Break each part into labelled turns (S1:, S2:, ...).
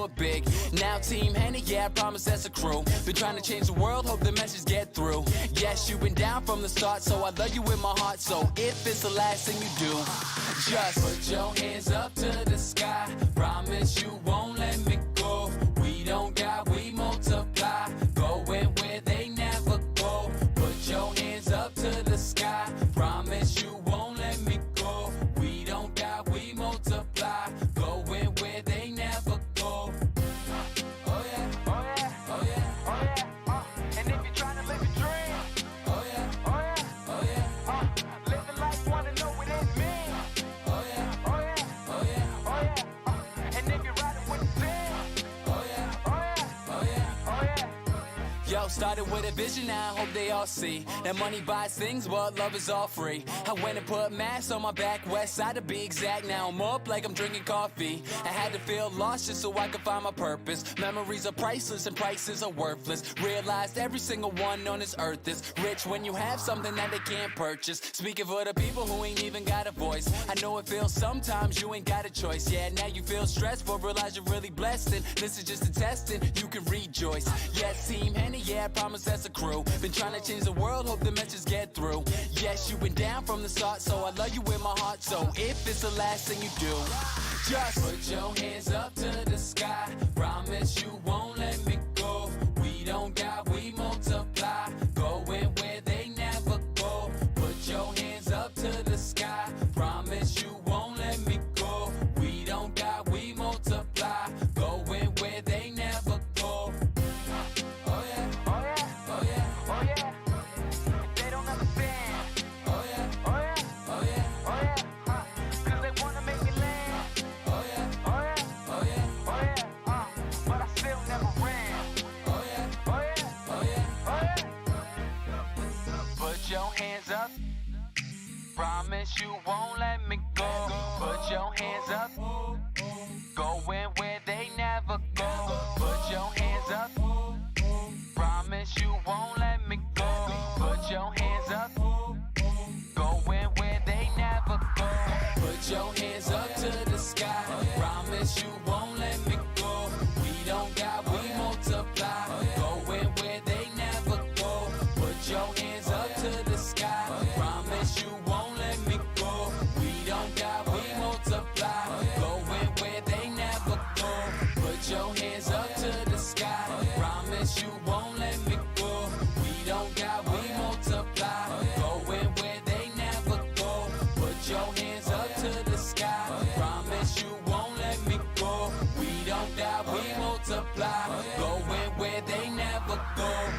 S1: do it big. Now Team Henny, yeah, I promise that's a crew. Been trying to change the world, hope the message get through. Yes, you've been down from the start, so I love you in my heart. So if it's the last thing you do, just put your hands up to the sky. Promise you won't let me go. We don't got, we multiply. Going where they never go. Put your hands up to the sky. Promise you won't let me go. We don't got, we multiply. Going where they never go. Oh yeah, oh yeah, oh yeah, oh yeah. And if you're trying to live a dream, oh yeah, oh yeah, oh yeah. Live the life, wanna know what it means. Oh yeah, oh yeah, oh yeah, oh yeah. And if you're riding with the team, oh yeah, oh yeah, oh yeah, oh yeah. Yo, started with a vision, now I hope they all see that money buys things, but love is all free. I went and put masks on my back, west side to be exact. Now I'm up like I'm drinking coffee. I had to feel lost just so I could find my purpose. Memories are priceless and prices are worthless. Realized every single one on this earth is rich when you have something that they can't purchase. Speaking for the people who ain't even got a voice. I know it feels sometimes you ain't got a choice. Yeah, now you feel stressed, but realize you're really blessed. And this is just a testing, you can rejoice. Yes, Team Henny, yeah, I promise that's a crew. Been trying to change the world, hope the message get through. Yes, you've been down from the start, so I love you in my heart. So if it's the last thing you do, just put your hands up to the sky. Promise you won't let me go. We don't got, we multiply. Going where they never go. Put your hands up to the sky. Promise you won't let me go. We don't got, we multiply. Going where they never go. Oh yeah, oh yeah, oh yeah, oh yeah. They don't understand. Oh yeah, oh yeah, oh yeah, oh yeah. Cause they wanna make it land. Oh yeah, oh yeah, oh yeah, oh yeah. But I still never ran. Oh yeah, oh yeah, oh yeah, oh yeah. Put your hands up. Promise you won't let me go. Put your hands up. Going where they never go. Put your hands up. Promise you won't let me go. Put your hands up. Going where they never go. Put your hands up to the sky. Promise you won't let me go. We don't got, we multiply. Going where they never go. Put your hands up to the sky. Promise you won't let me go. We don't got, we multiply. Going where they never go. Put your hands up to the sky. Promise you won't let me go. We don't got, we multiply. Going where they never go. Put your hands up to the sky. Promise you won't let me go. We don't got, we multiply. Going where they never go.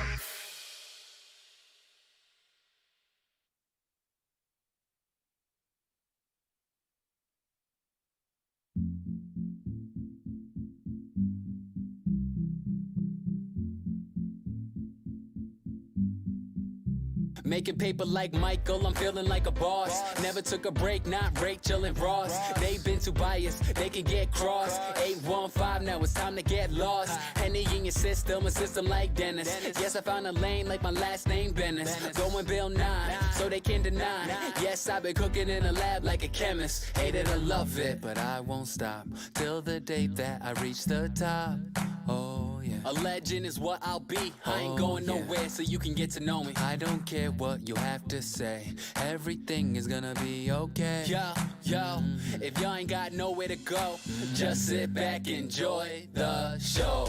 S1: Making paper like Michael, I'm feeling like a boss. Never took a break, not Rachel and Ross. They've been too biased, they can get cross. 815, now it's time to get lost. Henny in your system, a system like Dennis. Yes, I found a lane like my last name Bennis. Going Bill 9, so they can deny. Yes, I've been cooking in a lab like a chemist. Hate it or love it, but I won't stop till the day that I reach the top. Oh yeah. A legend is what I'll be. I ain't going nowhere, so you can get to know me. I don't care what you have to say. Everything is gonna be okay. Yo, if y'all ain't got nowhere to go, just sit back, enjoy the show.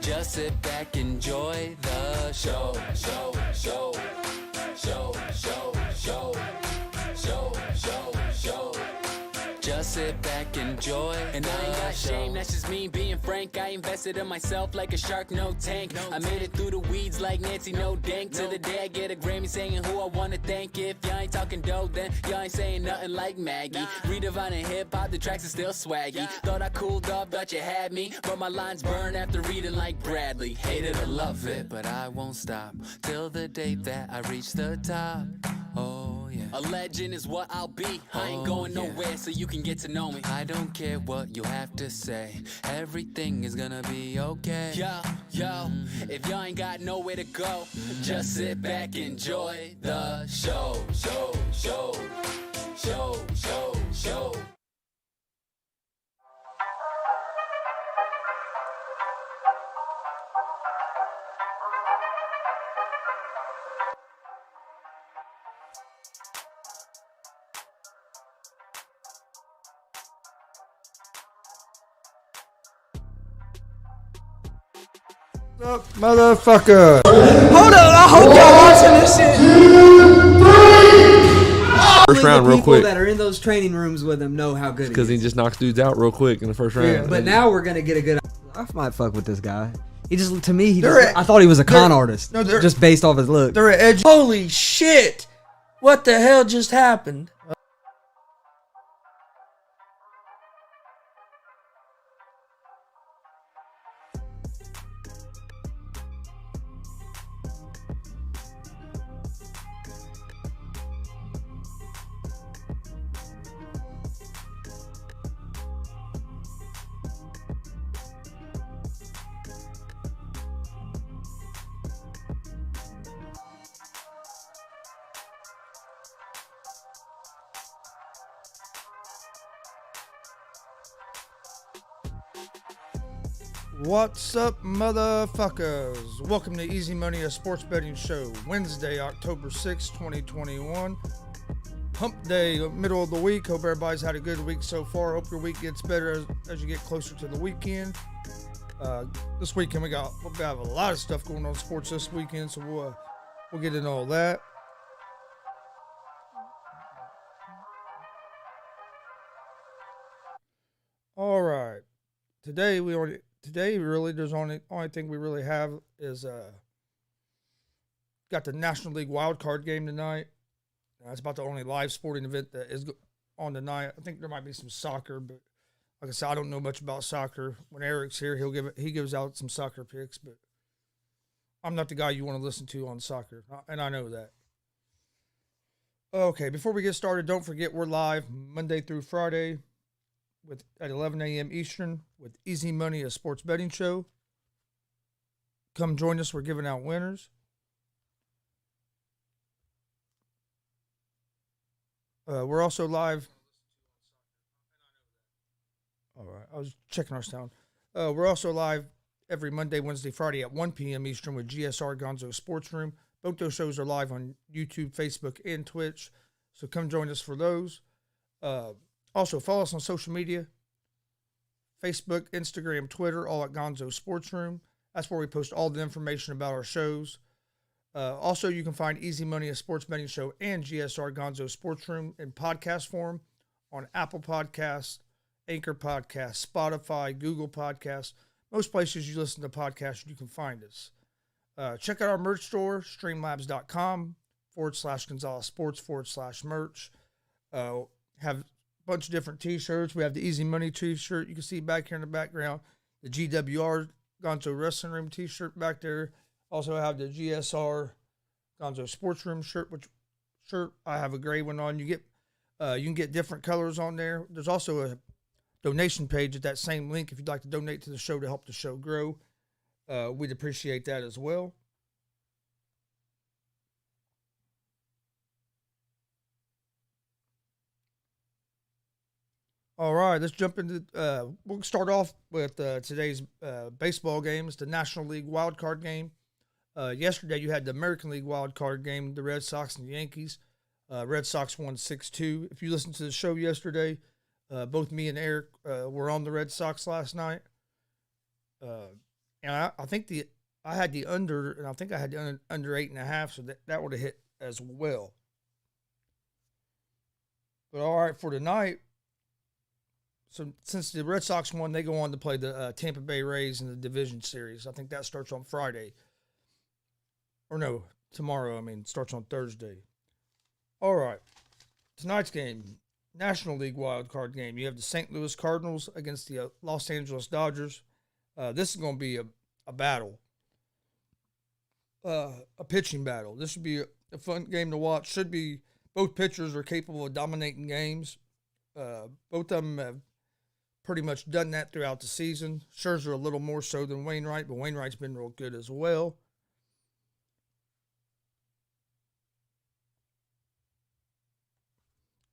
S1: Just sit back, enjoy the show. Just sit back, enjoy. And I ain't got shame, that's just me being frank. I invested in myself like a shark, no tank. I made it through the weeds like Nancy, no dank. To the day I get a Grammy saying who I wanna thank. If y'all ain't talking dough, then y'all ain't saying nothing like Maggie. Redefining hip-hop, the tracks are still swaggy. Thought I cooled off, thought you had me, but my lines burn after reading like Bradley. Hate it or love it, but I won't stop till the day that I reach the top. Oh yeah. A legend is what I'll be. I ain't going nowhere, so you can get to know me. I don't care what you have to say. Everything is gonna be okay. Yo, if y'all ain't got nowhere to go, just sit back, enjoy the show.
S2: Up, motherfucker.
S3: Hold up, I hope y'all watching this shit.
S4: First round, real quick.
S3: People that are in those training rooms with him know how good
S4: Because
S3: he
S4: he
S3: is.
S4: just knocks dudes out real quick in the first round.
S3: Yeah, but now we're gonna get a good. I might fuck with this guy. He just, to me, I thought he was a con artist.
S2: No,
S3: just based off his look.
S2: They're at edge.
S5: Holy shit! What the hell just happened?
S2: What's up, motherfuckers? Welcome to Easy Money, a sports betting show. Wednesday, October 6th, 2021. Hump day, middle of the week. Hope everybody's had a good week so far. Hope your week gets better as you get closer to the weekend. This weekend we have a lot of stuff going on in sports this weekend, so we'll get into all that. All right. Today really there's only thing we really have is got the National League wild card game tonight. That's about the only live sporting event that is on tonight. I think there might be some soccer, but like I said, I don't know much about soccer. When Eric's here, he gives out some soccer picks, but I'm not the guy you want to listen to on soccer, and I know that. Okay, before we get started, don't forget we're live Monday through Friday at 11 a.m. Eastern with Easy Money, a sports betting show. Come join us. We're giving out winners. We're also live. All right, I was checking our sound. We're also live every Monday, Wednesday, Friday at 1 p.m. Eastern with GSR Gonzo Sports Room. Both those shows are live on YouTube, Facebook, and Twitch. So come join us for those. Also, follow us on social media. Facebook, Instagram, Twitter, all at Gonzo Sports Room. That's where we post all the information about our shows. Also, you can find Easy Money, a sports betting show, and GSR Gonzo Sports Room in podcast form on Apple Podcasts, Anchor Podcasts, Spotify, Google Podcasts. Most places you listen to podcasts, you can find us. Check out our merch store, streamlabs.com/Gonzalez Sports/merch. Have a bunch of different t-shirts. We have the Easy Money t-shirt you can see back here in the background. The GWR Gonzo Wrestling Room t-shirt back there. Also have the GSR Gonzo Sports Room shirt, I have a gray one on. You can get different colors on there. There's also a donation page at that same link if you'd like to donate to the show to help the show grow. We'd appreciate that as well. All right, let's jump into. We'll start off with today's baseball games, the National League wild card game. Yesterday, you had the American League wild card game, the Red Sox and the Yankees. Red Sox won 6-2. If you listened to the show yesterday, both me and Eric were on the Red Sox last night. And I think I had the under, and I think I had the under 8.5, so that would have hit as well. But all right, for tonight, so since the Red Sox won, they go on to play the Tampa Bay Rays in the division series. I think that starts on Friday. Or no, tomorrow, starts on Thursday. All right, tonight's game, National League wild card game. You have the St. Louis Cardinals against the Los Angeles Dodgers. This is going to be a battle, a pitching battle. This should be a fun game to watch. Both pitchers are capable of dominating games. Both of them have pretty much done that throughout the season. Scherzer a little more so than Wainwright, but Wainwright's been real good as well.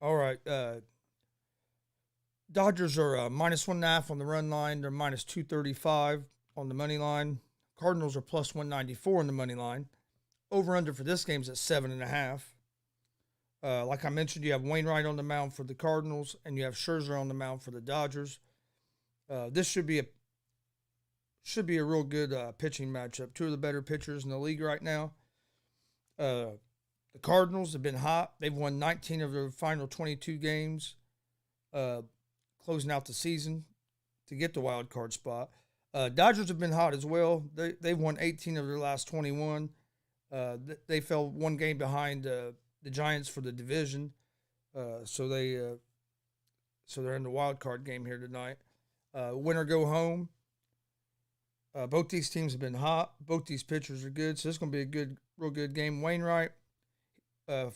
S2: All right. Dodgers are -1.5 on the run line. They're -235 on the money line. Cardinals are +194 on the money line. Over under for this game is at 7.5. Like I mentioned, you have Wainwright on the mound for the Cardinals, and you have Scherzer on the mound for the Dodgers. This should be a real good pitching matchup. Two of the better pitchers in the league right now. The Cardinals have been hot. They've won 19 of their final 22 games, closing out the season to get the wild card spot. Dodgers have been hot as well. They've won 18 of their last 21. They fell one game behind the Giants for the division, so they're in the wild card game here tonight. Win or go home. Both these teams have been hot. Both these pitchers are good, so it's going to be a real good game. Wainwright, for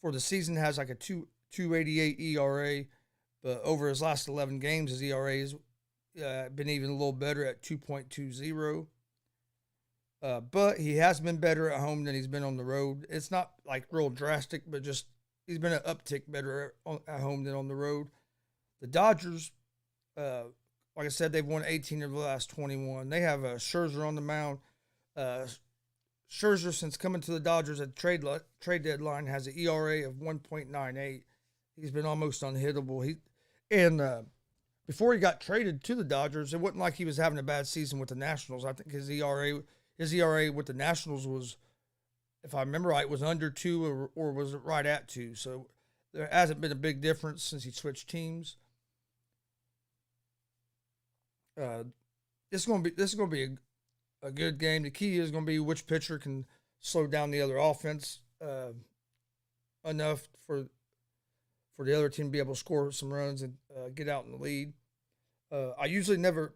S2: the season, has like a 2.88 ERA, but over his last 11 games, his ERA has been even a little better at 2.20. But he has been better at home than he's been on the road. It's not like real drastic, but just he's been an uptick better at home than on the road. The Dodgers, like I said, they've won 18 of the last 21. They have Scherzer on the mound. Scherzer, since coming to the Dodgers at the trade deadline, has an ERA of 1.98. He's been almost unhittable. Before he got traded to the Dodgers, it wasn't like he was having a bad season with the Nationals. I think his ERA with the Nationals was, if I remember right, was under 2 or was right at 2. So there hasn't been a big difference since he switched teams. This is going to be a good game. The key is going to be which pitcher can slow down the other offense enough for the other team to be able to score some runs and get out in the lead. I usually never,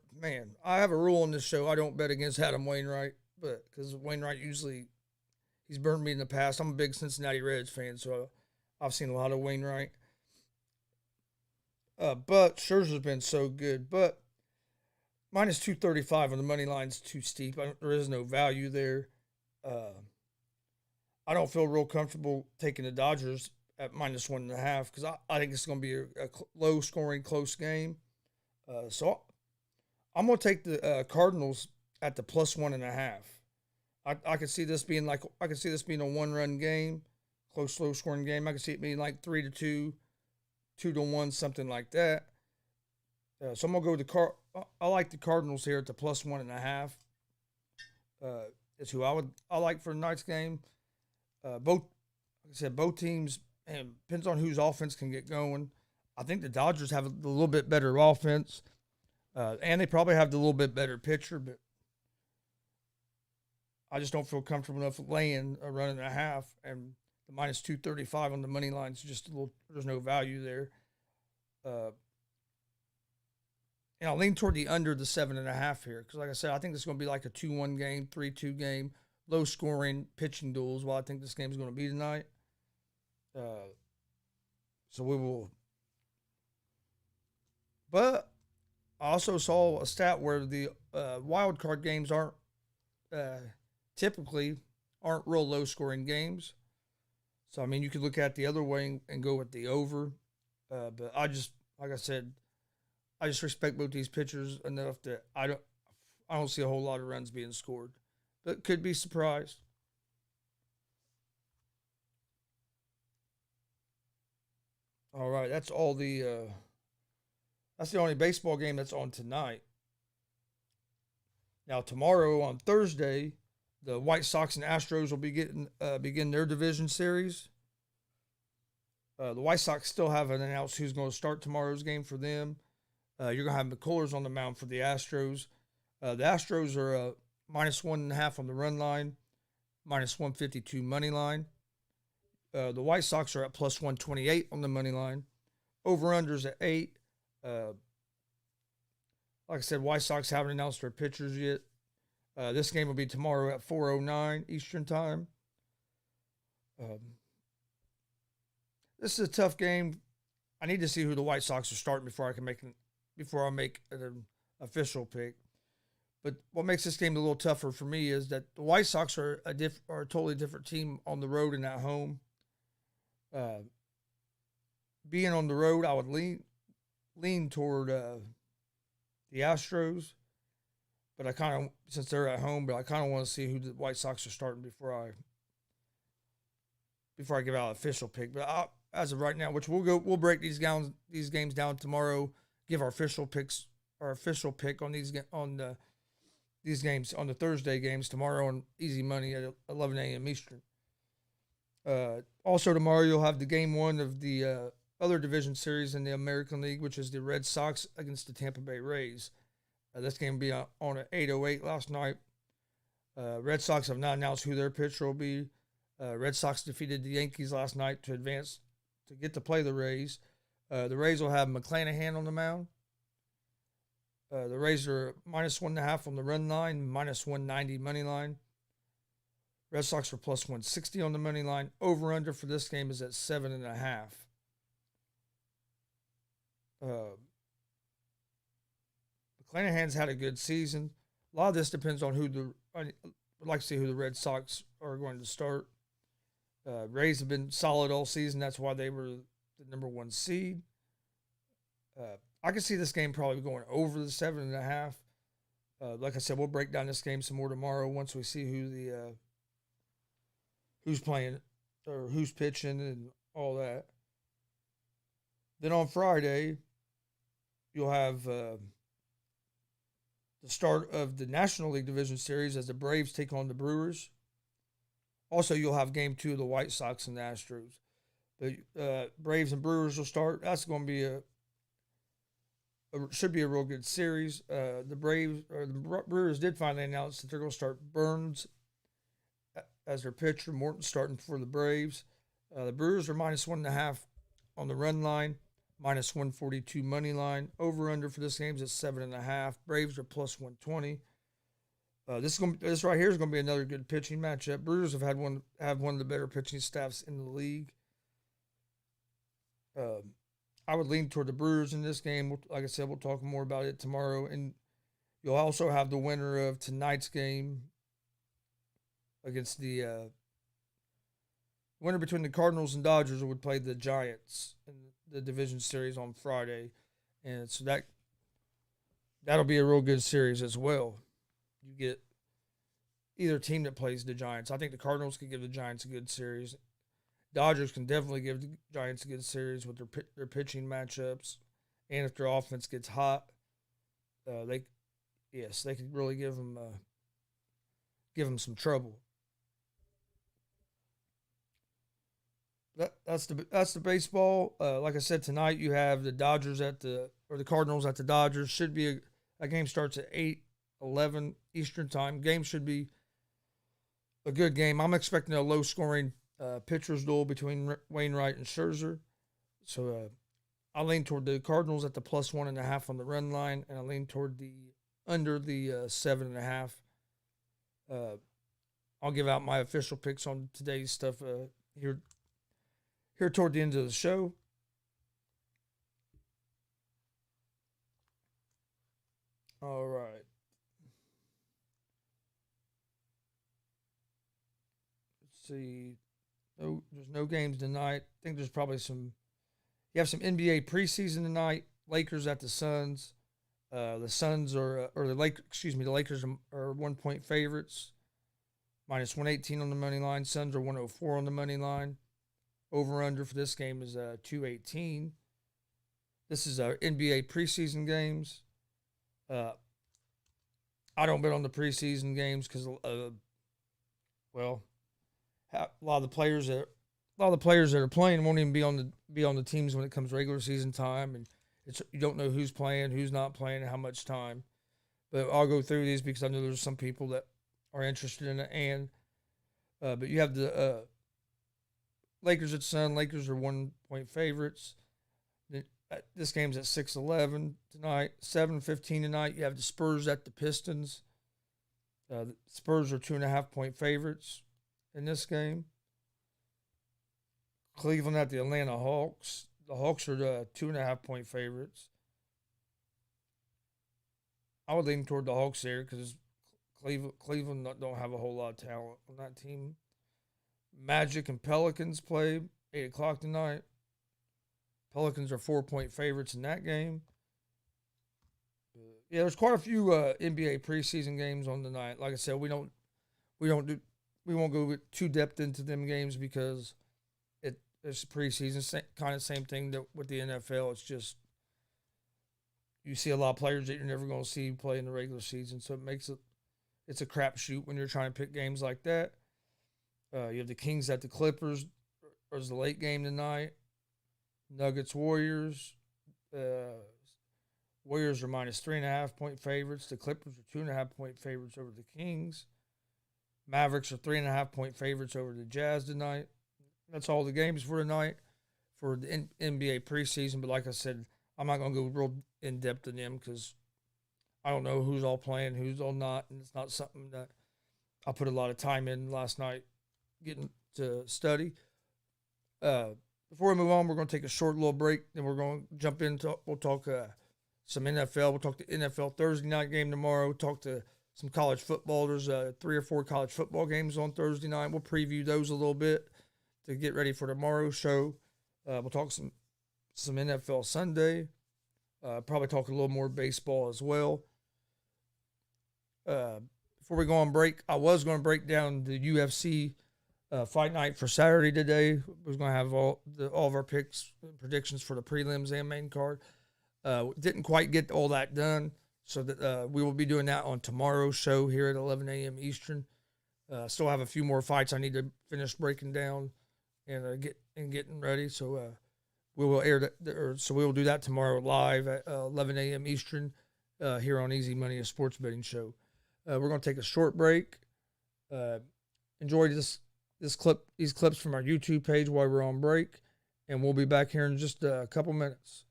S2: I have a rule on this show. I don't bet against Adam Wainwright, but because Wainwright he's burned me in the past. I'm a big Cincinnati Reds fan, so I've seen a lot of Wainwright. But Scherzer's been so good. But -235 on the money line is too steep. There is no value there. I don't feel real comfortable taking the Dodgers at -1.5 because I think it's going to be a low-scoring, close game. So I'm going to take the Cardinals at the +1.5. I could see this being a one-run game, close, low-scoring game. I could see it being like 3-2, 2-1, something like that. So I'm gonna go with I like the Cardinals here at the +1.5. Is who I like for tonight's game. Like I said, both teams, and depends on whose offense can get going. I think the Dodgers have a little bit better offense, and they probably have the little bit better pitcher, but I just don't feel comfortable enough laying a run and a half, and the -235 on the money line is just there's no value there. And I'll lean toward the under the 7.5 here because, like I said, I think this is going to be like a 2-1 game, 3-2 game, low-scoring pitching duels. Well, I think this game is going to be tonight. So we will. But I also saw a stat where the wild card games typically aren't real low-scoring games. So I mean, you could look at the other way and go with the over. But like I said, I just respect both these pitchers enough that I don't see a whole lot of runs being scored, but could be surprised. All right, that's the only baseball game that's on tonight. Now tomorrow on Thursday, the White Sox and Astros will begin their division series. The White Sox still haven't announced who's going to start tomorrow's game for them. You're going to have McCullers on the mound for the Astros. The Astros are -1.5 on the run line, -152 money line. The White Sox are at +128 on the money line. Over-unders at 8. Like I said, White Sox haven't announced their pitchers yet. This game will be tomorrow at 4:09 Eastern Time. This is a tough game. I need to see who the White Sox are starting before I make an official pick. But what makes this game a little tougher for me is that the White Sox are a totally different team on the road and at home. being on the road, I would lean toward the Astros. But I kind of, since they're at home, but I kind of want to see who the White Sox are starting before I give out an official pick. But as of right now, which we'll break these games down tomorrow, give our official pick on these games on the Thursday games tomorrow on Easy Money at 11 a.m. Eastern. Also tomorrow you'll have the game one of the other division series in the American League, which is the Red Sox against the Tampa Bay Rays. This game will be on at 8:08 last night. Red Sox have not announced who their pitcher will be. Red Sox defeated the Yankees last night to advance to get to play the Rays. The Rays will have McClanahan on the mound. The Rays are -1.5 on the run line, -190 money line. Red Sox are +160 on the money line. Over/under for this game is at 7.5. McClanahan's had a good season. A lot of this depends on I'd like to see who the Red Sox are going to start. Rays have been solid all season. That's why they were the number 1 seed. I can see this game probably going over the 7.5. Like I said, we'll break down this game some more tomorrow once we see who's playing or who's pitching and all that. Then on Friday, you'll have the start of the National League Division Series as the Braves take on the Brewers. Also, you'll have Game 2 of the White Sox and the Astros. The Braves and Brewers will start. That's going to be should be a real good series. The Brewers did finally announce that they're going to start Burns as their pitcher. Morton starting for the Braves. The Brewers are -1.5 on the run line, -142 money line. Over/under for this game is at 7.5. Braves are +120. This right here is going to be another good pitching matchup. Brewers have one of the better pitching staffs in the league. I would lean toward the Brewers in this game. Like I said, we'll talk more about it tomorrow. And you'll also have the winner of tonight's game against the winner between the Cardinals and Dodgers would play the Giants in the division series on Friday. And so that'll be a real good series as well. You get either team that plays the Giants. I think the Cardinals could give the Giants a good series. Dodgers can definitely give the Giants a good series with their pitching matchups, and if their offense gets hot, they could really give them some trouble. That's the baseball. Like I said, tonight you have the Cardinals at the Dodgers. Should be a game starts at 8:11 Eastern time. Game should be a good game. I'm expecting a low scoring pitcher's duel between Wainwright and Scherzer. So I lean toward the Cardinals at the +1.5 on the run line, and I lean toward the under the 7.5. I'll give out my official picks on today's stuff here toward the end of the show. All right. Let's see. No, there's no games tonight. I think there's probably you have some NBA preseason tonight. Lakers at the Suns. The Suns the Lakers are 1-point favorites. -118 on the money line. Suns are 104 on the money line. Over/under for this game is 218. This is our NBA preseason games. I don't bet on the preseason games because, a lot of the players that are playing won't even be on the teams when it comes regular season time, and you don't know who's playing, who's not playing, and how much time. But I'll go through these because I know there's some people that are interested in it. But you have the Lakers at Sun. Lakers are 1-point favorites. This game's at 6:11 tonight. 7:15 tonight. You have the Spurs at the Pistons. The Spurs are 2.5-point favorites in this game. Cleveland at the Atlanta Hawks. The Hawks are the 2.5-point favorites. I would lean toward the Hawks here because Cleveland don't have a whole lot of talent on that team. Magic and Pelicans play 8 o'clock tonight. Pelicans are 4-point favorites in that game. Yeah, there's quite a few NBA preseason games on the night. Like I said, we won't go too depth into them games because it's preseason, kind of same thing that with the NFL. It's just you see a lot of players that you're never going to see play in the regular season, so it's a crapshoot when you're trying to pick games like that. You have the Kings at the Clippers. There's the late game tonight. Nuggets Warriors. Warriors are -3.5-point favorites. The Clippers are 2.5-point favorites over the Kings. Mavericks are 3.5-point favorites over the Jazz tonight. That's all the games for tonight for the NBA preseason. But like I said, I'm not going to go real in depth in them because I don't know who's all playing, who's all not, and it's not something that I put a lot of time in last night getting to study. Before we move on, we're going to take a short little break, then we're going to jump into. We'll talk some NFL. We'll talk the NFL Thursday night game tomorrow. We'll talk to some college football. There's 3 or 4 college football games on Thursday night. We'll preview those a little bit to get ready for tomorrow's show. We'll talk some NFL Sunday. Probably talk a little more baseball as well. Before we go on break, I was going to break down the UFC fight night for Saturday today. We're going to have all of our picks and predictions for the prelims and main card. Didn't quite get all that done, so that we will be doing that on tomorrow's show here at 11 a.m. Eastern. Still have a few more fights I need to finish breaking down and getting ready. So we will air that. So we will do that tomorrow live at 11 a.m. Eastern here on Easy Money, a sports betting show. We're going to take a short break. Enjoy these clips from our YouTube page while we're on break, and we'll be back here in just a couple minutes.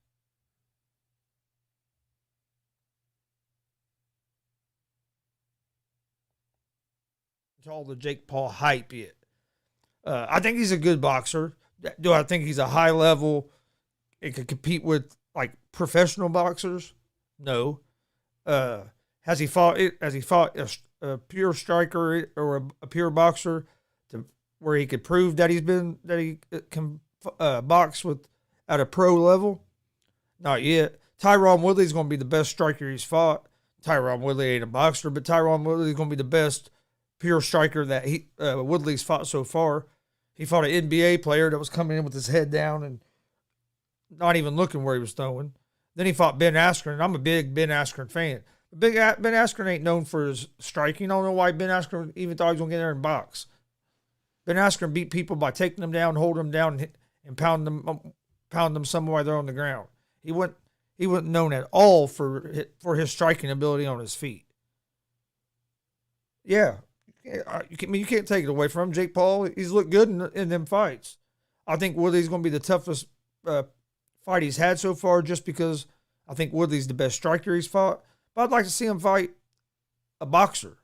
S2: To all the Jake Paul hype yet. I think he's a good boxer. Do I think he's a high level and could compete with like professional boxers? No. Has he fought a pure striker or a pure boxer to where he could prove that he can box at a pro level? Not yet. Tyron Woodley's going to be the best striker he's fought. Tyron Woodley ain't a boxer, but Tyron Woodley's going to be the best pure striker that Woodley's fought so far. He fought an NBA player that was coming in with his head down and not even looking where he was throwing. Then he fought Ben Askren, and I'm a big Ben Askren fan. Ben Askren ain't known for his striking. I don't know why Ben Askren even thought he was going to get there and box. Ben Askren beat people by taking them down, holding them down, and pounding them somewhere they're on the ground. He wasn't known at all for his striking ability on his feet. Yeah. You can't take it away from him. Jake Paul, he's looked good in them fights. I think Woodley's going to be the toughest fight he's had so far just because I think Woodley's the best striker he's fought. But I'd like to see him fight a boxer.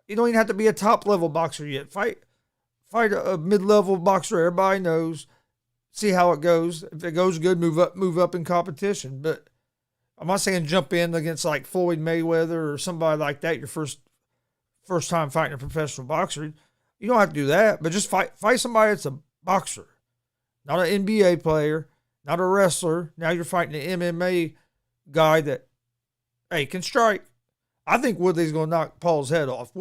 S2: You don't even have to be a top-level boxer yet. Fight a mid-level boxer everybody knows. See how it goes. If it goes good, move up in competition. But I'm not saying jump in against like Floyd Mayweather or somebody like that your first time fighting a professional boxer. You don't have to do that, but just fight somebody that's a boxer, not an NBA player, not a wrestler. Now you're fighting an MMA guy that, hey, can strike. I think Woodley's going to knock Paul's head off.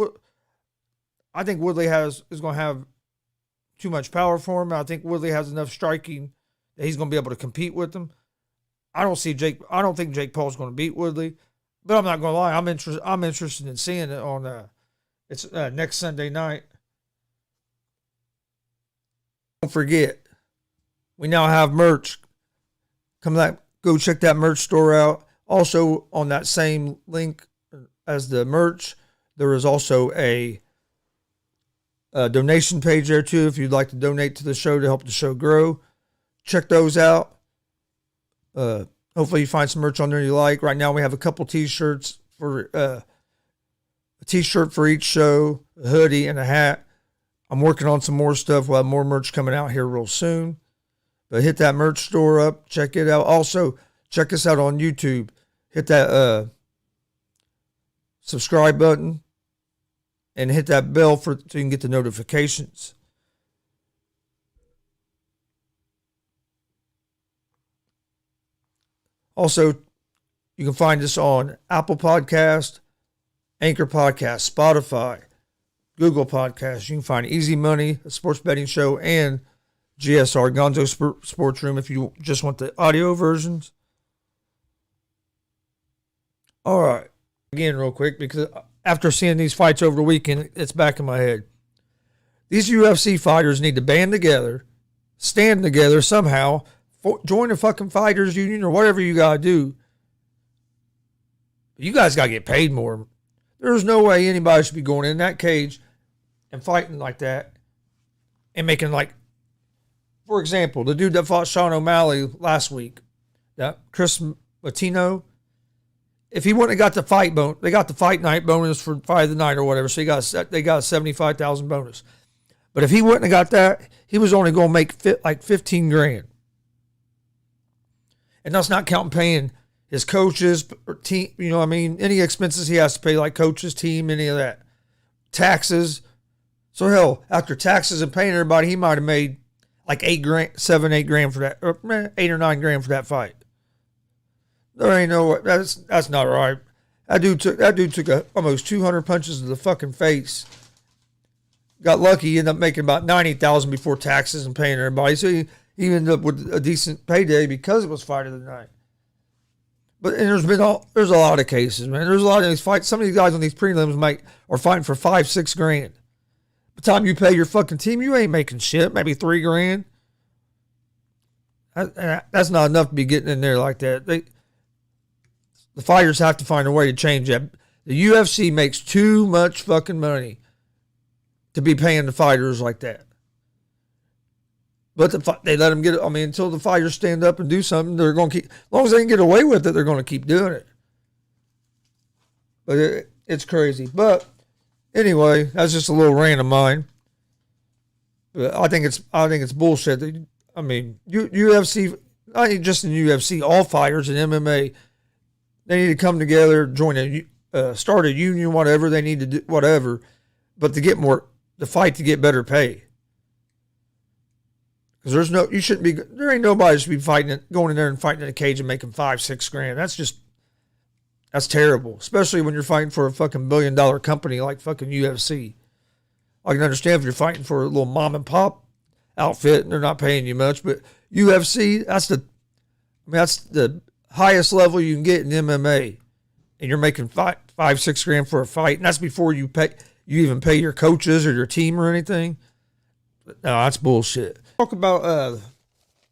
S2: I think Woodley is going to have too much power for him. I think Woodley has enough striking that he's going to be able to compete with him. I don't think Jake Paul's going to beat Woodley, but I'm not going to lie. I'm interested in seeing it on it's next Sunday night. Don't forget, we now have merch. Go check that merch store out. Also, on that same link as the merch, there is also a donation page there too if you'd like to donate to the show to help the show grow. Check those out. Hopefully you find some merch on there you like. Right now we have a couple t-shirts for a t-shirt for each show, a hoodie, and a hat. I'm working on some more stuff. We'll have more merch coming out here real soon. But hit that merch store up. Check it out. Also, check us out on YouTube. Hit that subscribe button and hit that bell so you can get the notifications. Also, you can find us on Apple Podcast, Anchor Podcast, Spotify, Google Podcasts. You can find Easy Money, a sports betting show, and GSR, Gonzo Sports Room, if you just want the audio versions. All right. Again, real quick, because after seeing these fights over the weekend, it's back in my head. These UFC fighters need to band together, stand together somehow, join the fucking fighters union or whatever you got to do. You guys got to get paid more. There's no way anybody should be going in that cage and fighting like that and making like, for example, the dude that fought Sean O'Malley last week, that Chris Latino, if he wouldn't have got the fight they got the fight night bonus for fight of the night or whatever, so they got a $75,000 bonus. But if he wouldn't have got that, he was only going to make like $15,000. And that's not counting paying his coaches or team, you know what I mean? Any expenses he has to pay, like coaches, team, any of that. Taxes. So hell, after taxes and paying everybody, he might have made like $8,000, $7-8 for that, or $8 or $9 for that fight. There ain't no way. That's not right. That dude took almost 200 punches to the fucking face. Got lucky, he ended up making about $90,000 before taxes and paying everybody. So he ended up with a decent payday because it was fight of the night. But and there's a lot of cases, man. There's a lot of these fights. Some of these guys on these prelims are fighting for $5-6 grand. By the time you pay your fucking team, you ain't making shit. Maybe $3 grand. That's not enough to be getting in there like that. The fighters have to find a way to change that. The UFC makes too much fucking money to be paying the fighters like that. But they let them get it. I mean, until the fighters stand up and do something, they're going to keep. As long as they can get away with it, they're going to keep doing it. But it's crazy. But anyway, that's just a little rant of mine. But I think it's bullshit. I mean, UFC, not just in UFC, all fighters in MMA, they need to come together, start a union, whatever they need to do, whatever. But to fight to get better pay. Because there ain't nobody should be going in there and fighting in a cage and making $5-6 grand. That's terrible. Especially when you're fighting for a fucking $1 billion company like fucking UFC. I can understand if you're fighting for a little mom and pop outfit and they're not paying you much, but UFC, that's the highest level you can get in MMA. And you're making $5-6 grand for a fight, and that's before you even pay your coaches or your team or anything. No, that's bullshit. Talk about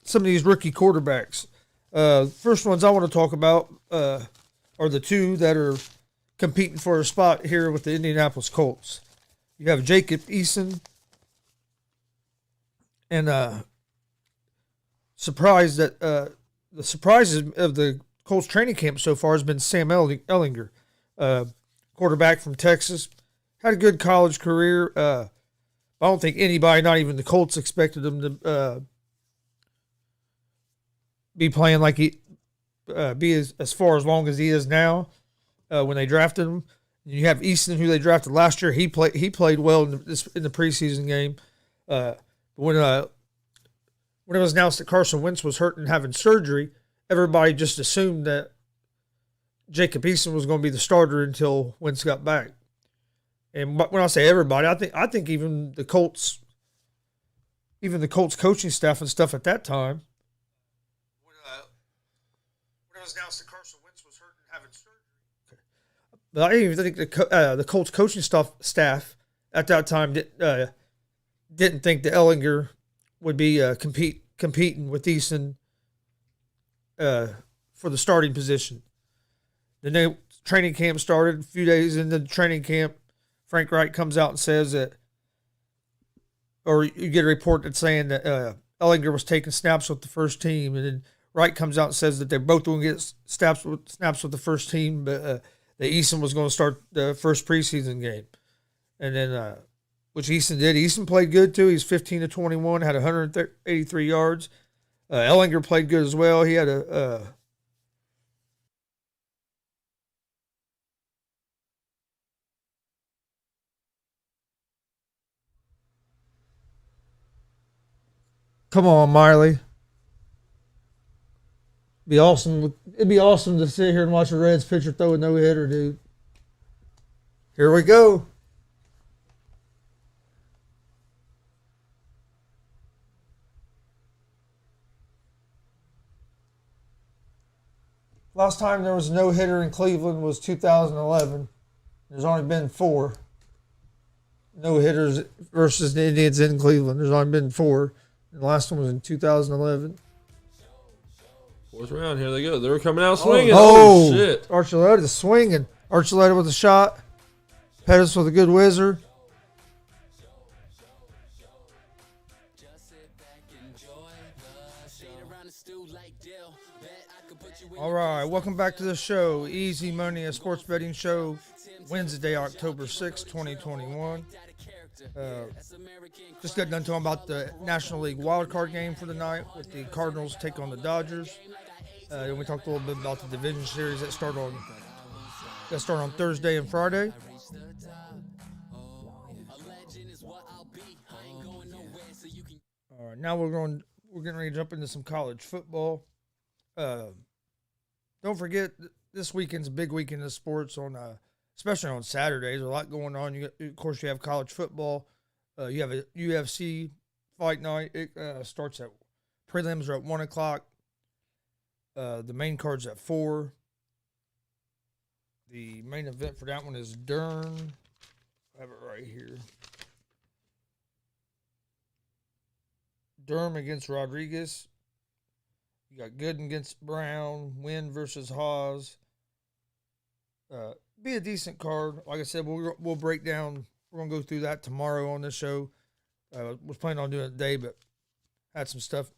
S2: some of these rookie quarterbacks. First ones I want to talk about are the two that are competing for a spot here with the Indianapolis Colts. You have Jacob Eason and the surprises of the Colts training camp so far has been Sam Ehlinger, quarterback from Texas. Had a good college career. I don't think anybody, not even the Colts, expected him to be playing like be as far as long as he is now. When they drafted him, you have Easton, who they drafted last year. He played well in the preseason game. When it was announced that Carson Wentz was hurt and having surgery, everybody just assumed that Jacob Eason was going to be the starter until Wentz got back. And when I say everybody, I think even the Colts coaching staff and stuff at that time, when it was announced that Carson Wentz was hurt and having surgery, but I didn't even think the Colts coaching staff at that time didn't think that Ehlinger would be competing with Eason for the starting position. Then training camp started. A few days into the training camp, Frank Reich comes out and says that, or you get a report that's saying that Ehlinger was taking snaps with the first team, and then Reich comes out and says that they're both going to get snaps with the first team, but that Eason was going to start the first preseason game, and then which Eason did. Eason played good too. He's 15 to 21, had 183 yards. Ehlinger played good as well. He had a come on, Miley. Be awesome It'd be awesome to sit here and watch a Reds pitcher throw a no-hitter, dude. Here we go. Last time there was a no-hitter in Cleveland was 2011. There's only been 4 no-hitters versus the Indians in Cleveland. There's only been 4. And the last one was in 2011.
S4: Fourth round, here they go. They were coming out swinging.
S2: Oh,
S4: Shit.
S2: Archuleta swinging. Archuleta with a shot. Pettis with a good whizzer. All right, welcome back to the show. Easy Money, a sports betting show. Wednesday, October 6, 2021. Just got done talking about the National League wildcard game for the night with the Cardinals take on the Dodgers. Then we talked a little bit about the division series that start on Thursday and Friday. All right, now we're getting ready to jump into some college football. Don't forget, this weekend's a big weekend of sports especially on Saturdays. There's a lot going on. Of course, you have college football. You have a UFC fight night. It starts at prelims are at 1 o'clock. The main card's at 4. The main event for that one is Dern. I have it right here. Durham against Rodriguez. You got Gooden against Brown. Wynn versus Haas. Be a decent card. Like I said, we'll break down. We're gonna go through that tomorrow on the show. Was planning on doing it today, but had some stuff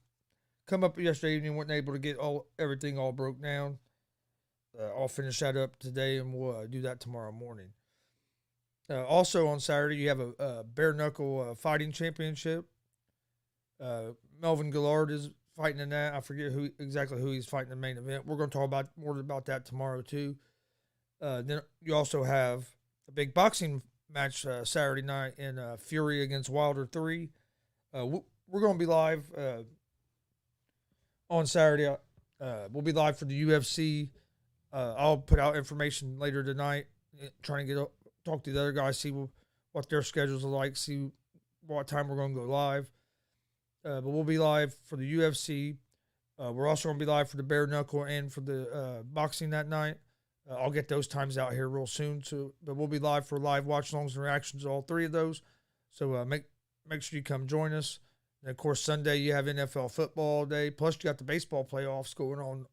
S2: come up yesterday evening. Wasn't able to get everything all broke down. I'll finish that up today, and we'll do that tomorrow morning. Also on Saturday, you have a bare knuckle fighting championship. Melvin Gillard is fighting in that. I forget exactly who he's fighting in the main event. We're going to talk more about that tomorrow too. Then you also have a big boxing match Saturday night in Fury against Wilder 3. We're going to be live on Saturday. We'll be live for the UFC. I'll put out information later tonight, trying to talk to the other guys, see what their schedules are like, see what time we're going to go live. But we'll be live for the UFC. We're also going to be live for the bare knuckle and for the boxing that night. I'll get those times out here real soon. But we'll be live for live watch-alongs and reactions to all 3 of those. So make sure you come join us. And of course, Sunday you have NFL football all day. Plus, you got the baseball playoffs going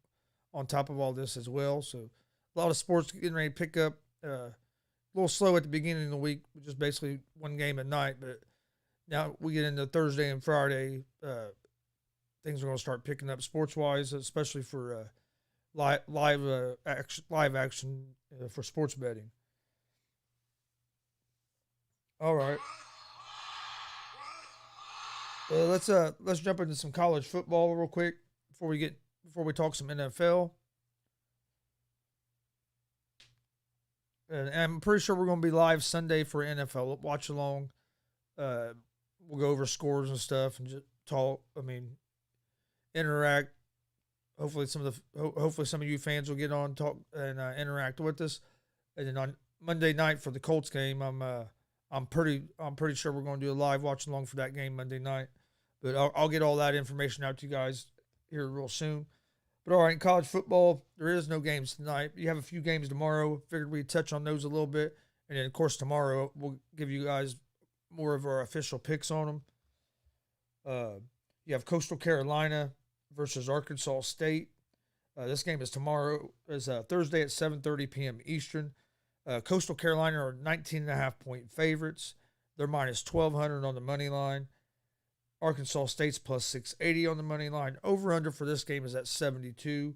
S2: on top of all this as well. So a lot of sports getting ready to pick up. A little slow at the beginning of the week, just basically one game at night. But now we get into Thursday and Friday. Things are going to start picking up sports-wise, especially for live action for sports betting. All right. Let's jump into some college football real quick before we talk some NFL. And I'm pretty sure we're going to be live Sunday for NFL watch along. We'll go over scores and stuff and just talk. Interact. Hopefully some of you fans will get on, talk, and interact with us. And then on Monday night for the Colts game, I'm pretty sure we're going to do a live watch along for that game Monday night. But I'll get all that information out to you guys here real soon. But all right, in college football, there is no games tonight. You have a few games tomorrow. Figured we'd touch on those a little bit. And then, of course, tomorrow we'll give you guys more of our official picks on them. You have Coastal Carolina versus Arkansas State. This game is tomorrow. Is Thursday at 7:30 p.m. Eastern. Coastal Carolina are 19.5-point favorites. They're minus 1,200 on the money line. Arkansas State's plus 680 on the money line. Over-under for this game is at 72.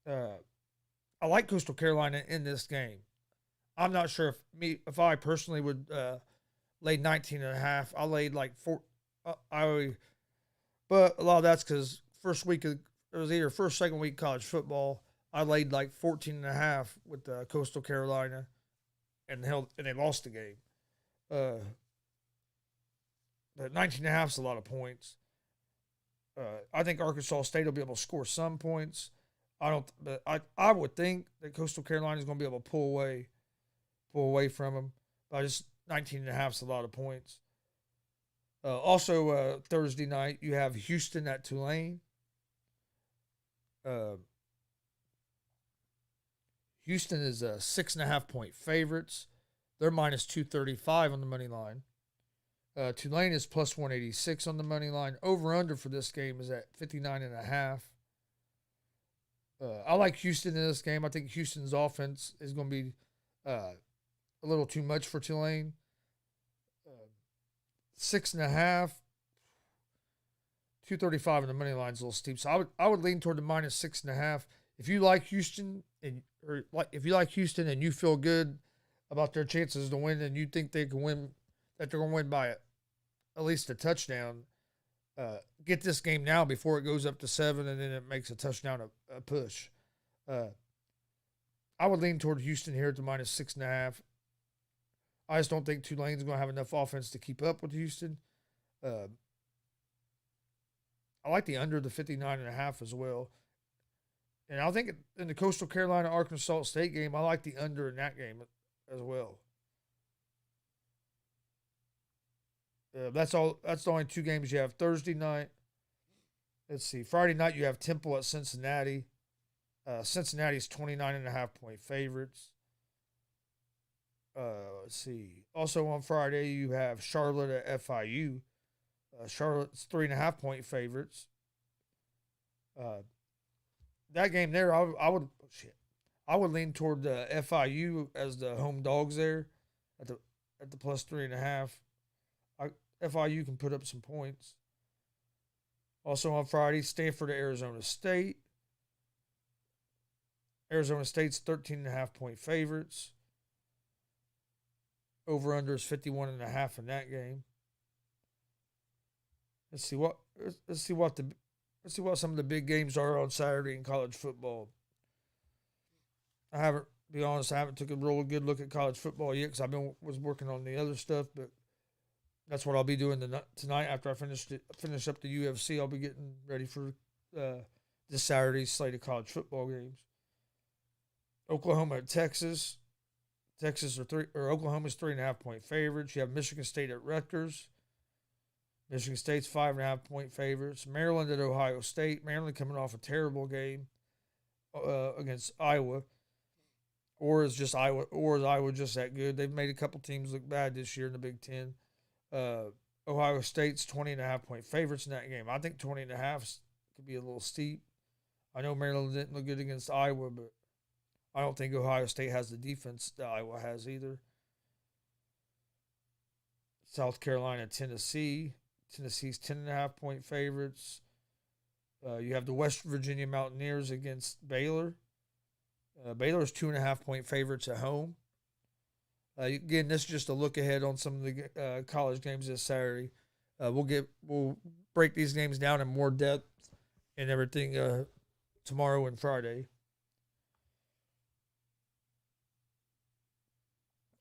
S2: I like Coastal Carolina in this game. I'm not sure if I personally would lay 19.5. I laid like 4. But a lot of that's because it was either second week college football. I laid like 14.5 with Coastal Carolina, and they lost the game. But 19.5 is a lot of points. I think Arkansas State will be able to score some points. I don't, but I would think that Coastal Carolina is going to be able to pull away from them. But just 19.5 is a lot of points. Also, Thursday night, you have Houston at Tulane. Houston is 6.5 point favorites. They're minus 235 on the money line. Tulane is plus 186 on the money line. Over under for this game is at 59.5. I like Houston in this game. I think Houston's offense is going to be a little too much for Tulane. 6.5, 235 on the money line is a little steep. So I would lean toward the minus 6.5. If you like Houston and you feel good about their chances to win and you think they can win, that they're going to win by at least a touchdown, get this game now before it goes up to 7 and then it makes a touchdown a push. I would lean toward Houston here at the minus 6.5. I just don't think Tulane's going to have enough offense to keep up with Houston. I like the under the 59.5 as well. And I think in the Coastal Carolina Arkansas State game, I like the under in that game as well. That's all. That's the only two games you have. Thursday night. Let's see. Friday night you have Temple at Cincinnati. Cincinnati's 29.5 point favorites. Let's see. Also on Friday you have Charlotte at FIU. Charlotte's 3.5 point favorites. That game there, I would lean toward the FIU as the home dogs there at the plus 3.5. FIU can put up some points. Also on Friday, Stanford at Arizona State. Arizona State's 13.5 point favorites. Over under is 51.5 in that game. Let's see what some of the big games are on Saturday in college football. I haven't took a real good look at college football yet because was working on the other stuff, but that's what I'll be doing tonight after I finish up the UFC. I'll be getting ready for this Saturday's slate of college football games. Oklahoma at Texas. Oklahoma's 3.5 point favorites. You have Michigan State at Rutgers. Michigan State's 5.5 point favorites. Maryland at Ohio State. Maryland coming off a terrible game against Iowa. Or is Iowa just that good? They've made a couple teams look bad this year in the Big Ten. Ohio State's 20.5 point favorites in that game. I think 20.5 could be a little steep. I know Maryland didn't look good against Iowa, but I don't think Ohio State has the defense that Iowa has either. South Carolina, Tennessee. Tennessee's 10.5 point favorites. You have the West Virginia Mountaineers against Baylor. Baylor's 2.5 point favorites at home. Again, this is just a look ahead on some of the college games this Saturday. We'll break these games down in more depth and everything tomorrow and Friday.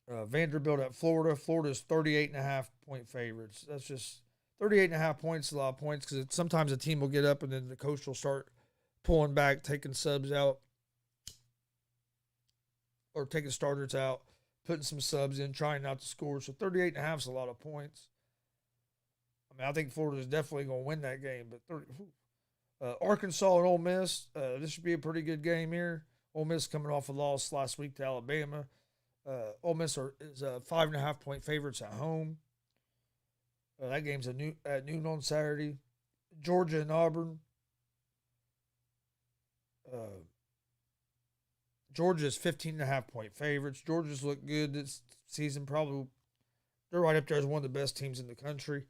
S2: Vanderbilt at Florida. Florida's 38.5 point favorites. That's just 38.5 points, a lot of points, because sometimes a team will get up and then the coach will start pulling back, taking subs out, or taking starters out, putting some subs in, trying not to score. So 38.5 is a lot of points. I mean, I think Florida's definitely going to win that game. But Arkansas and Ole Miss, this should be a pretty good game here. Ole Miss coming off a loss last week to Alabama. Ole Miss is 5.5 point favorites at home. That game's at noon on Saturday. Georgia and Auburn. Georgia's 15.5 point favorites. Georgia's looked good this season. Probably they're right up there as one of the best teams in the country.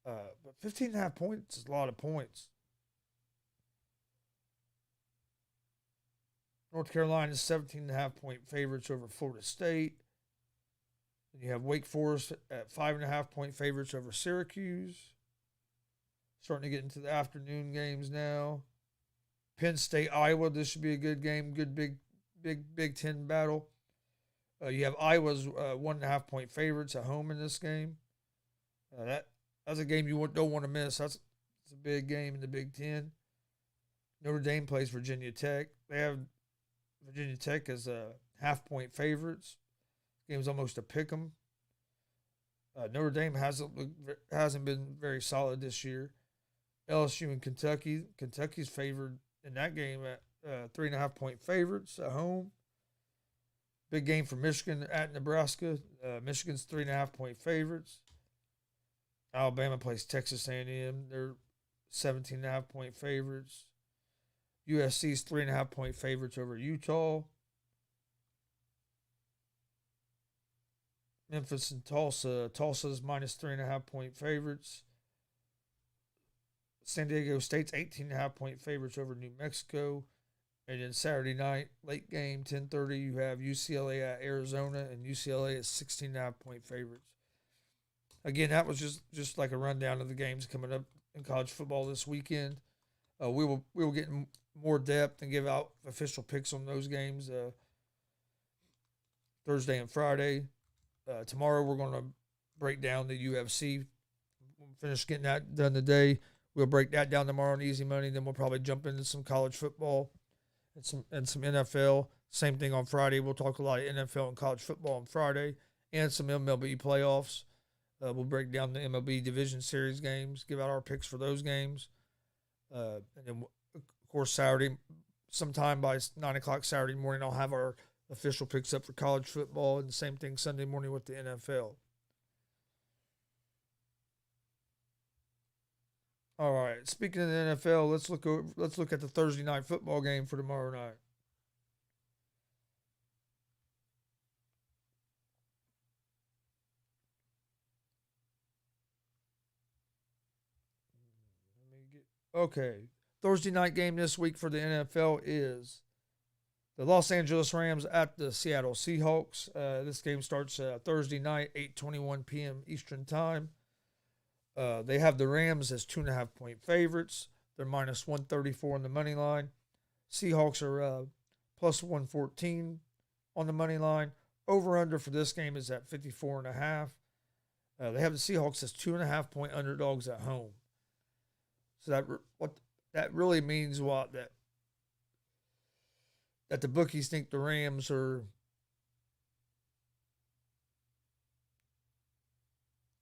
S2: But 15.5 points is a lot of points. North Carolina's 17.5 point favorites over Florida State. Then you have Wake Forest at 5.5 point favorites over Syracuse. Starting to get into the afternoon games now. Penn State, Iowa. This should be a good game. Good Big Ten battle. You have Iowa's 1.5 point favorites at home in this game. That's a game you don't want to miss. It's a big game in the Big Ten. Notre Dame plays Virginia Tech. They have Virginia Tech as a half-point favorites. Game's almost a pick 'em. Notre Dame hasn't been very solid this year. LSU and Kentucky. Kentucky's favored in that game at 3.5-point favorites at home. Big game for Michigan at Nebraska. Michigan's 3.5-point favorites. Alabama plays Texas A&M. They're 17.5-point favorites. USC's 3.5-point favorites over Utah. Memphis and Tulsa. Tulsa's minus 3.5-point favorites. San Diego State's 18.5-point favorites over New Mexico. And then Saturday night, late game, 10:30, you have UCLA at Arizona, and UCLA is 16.5-point favorites. Again, that was just like a rundown of the games coming up in college football this weekend. We will get in more depth and give out official picks on those games Thursday and Friday. Tomorrow we're going to break down the UFC. We'll finish getting that done today. We'll break that down tomorrow on Easy Money. Then we'll probably jump into some college football and some NFL. Same thing on Friday. We'll talk a lot of NFL and college football on Friday and some MLB playoffs. We'll break down the MLB Division Series games, give out our picks for those games. And then, of course, Saturday, sometime by 9 o'clock Saturday morning, I'll have our official picks up for college football, and the same thing Sunday morning with the NFL. All right. Speaking of the NFL, let's look at the Thursday night football game for tomorrow night. Okay. Thursday night game this week for the NFL is the Los Angeles Rams at the Seattle Seahawks. This game starts Thursday night, 8:21 p.m. Eastern Time. They have the Rams as 2.5-point favorites. They're minus 134 on the money line. Seahawks are plus 114 on the money line. Over-under for this game is at 54.5. They have the Seahawks as 2.5-point underdogs at home. So that really means what? That the bookies think the Rams are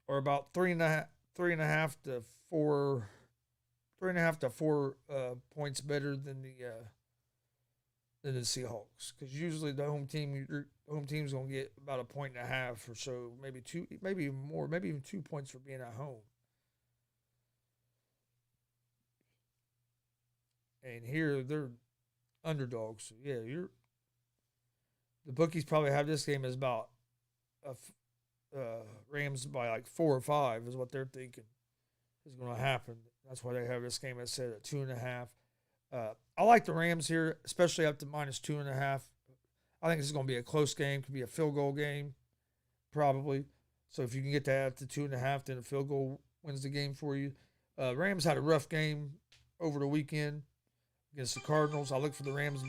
S2: about 3.5 to 4 points better than the Seahawks, because usually the home team's gonna get about 1.5 or so, maybe 2, maybe even more, maybe even 2 points for being at home. And here they're underdogs. So yeah, the bookies probably have this game as about Rams by like 4 or 5 is what they're thinking is going to happen. That's why they have this game as set at 2.5. I like the Rams here, especially up to minus 2.5. I think this is going to be a close game. Could be a field goal game, probably. So if you can get that to 2.5, then a field goal wins the game for you. Rams had a rough game over the weekend against the Cardinals. I look for the Rams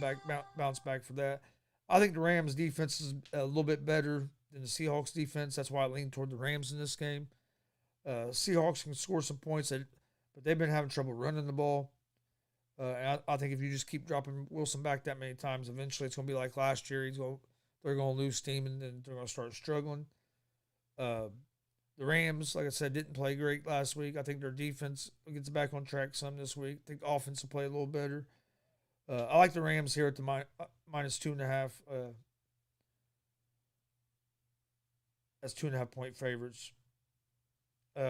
S2: bounce back for that. I think the Rams defense is a little bit better than the Seahawks defense. That's why I lean toward the Rams in this game. Seahawks can score some points, but they've been having trouble running the ball. And I think if you just keep dropping Wilson back that many times, eventually it's going to be like last year. They're going to lose steam, and then they're going to start struggling. The Rams, like I said, didn't play great last week. I think their defense gets back on track some this week. I think the offense will play a little better. I like the Rams here at the minus 2.5 as 2.5-point favorites. We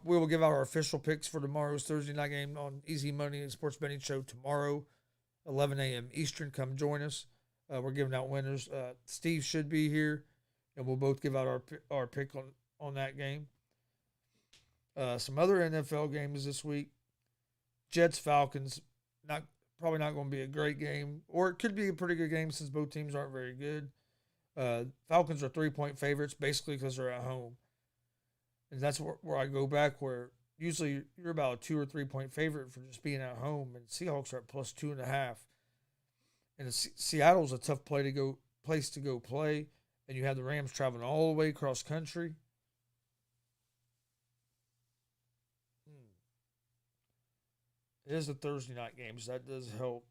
S2: will give out our official picks for tomorrow's Thursday night game on Easy Money and Sports Betting Show tomorrow, 11 a.m. Eastern. Come join us. We're giving out winners. Steve should be here, and we'll both give out our pick on that game. Some other NFL games this week. Jets Falcons, probably not going to be a great game, or it could be a pretty good game since both teams aren't very good. Falcons are 3-point favorites basically because they're at home. And that's where I go back, where usually you're about a 2 or 3 point favorite for just being at home, and Seahawks are at plus 2.5. And Seattle's a tough place to go play, and you have the Rams traveling all the way across country. It is a Thursday night game, so that does help.